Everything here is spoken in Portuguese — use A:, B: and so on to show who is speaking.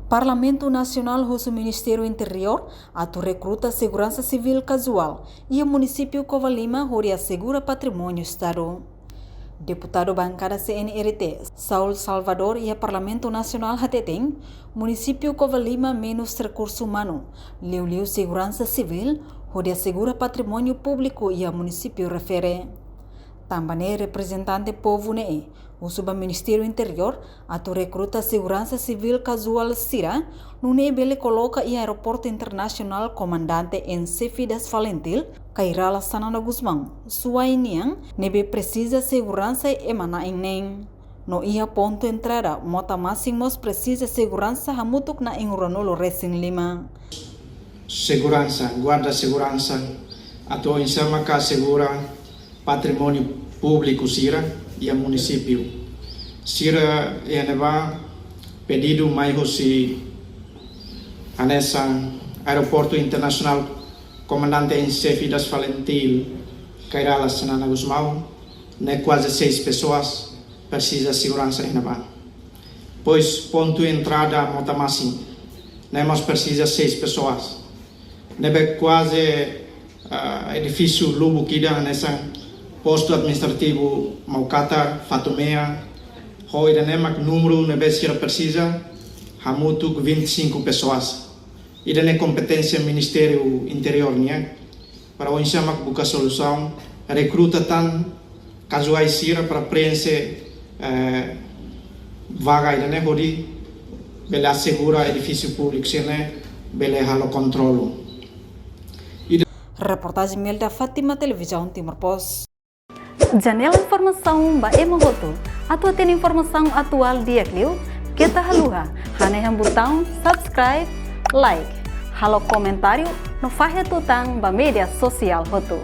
A: Parlamento Nacional hoje o Ministério Interior atu recruta segurança civil casual e o município Covalima onde assegura patrimônio Estado. Deputado bancada CNRT Saul Salvador e o Parlamento Nacional Hateteng, município Covalima menos recurso humano, liu segurança civil onde assegura patrimônio público e o município refere. Também representante povo ne o Ministério Interior atu recruta segurança civil casual Sira, no nebele coloca e aeroporto internacional comandante em Cefidas Valentil, Kairala Sanana Guzmão, sua iniang nebe precisa segurança emana em no ia ponto entrada, mota máximos precisa segurança hamutuk na ingronolo Racing 5.
B: Segurança, guarda segurança, atu insama ka segura patrimônio público Sira e a município. Sira e aneva pedido mais hoje anessa aeroporto internacional comandante em chefe das Valentil, Kairala Sanana Guzmão, né quase 6 pessoas precisa segurança aneva. Pois ponto entrada Motamasi, né mas precisa 6 pessoas. Nebe quase edifício Lubu Kida nessa posto administrativo Maucatar, Fatomea, hoje nemak número nebesira precisa, hamutuk 25 pessoas. Ida ne competência Ministério Interior nia, para o insamak buka solução, recruta tan casuais sira para preencher vaga ida ne hodi, bela segura edifício público sine, bela halo controlo.
A: Reportagem Melda Fátima, Televisão Timor Post.
C: Janela informação ba emogoto. Atau tem informação atual dia kliu, kita haluha. Haneham botão subscribe, like. Halo comentário no fahe tutang ba media sosial hotu.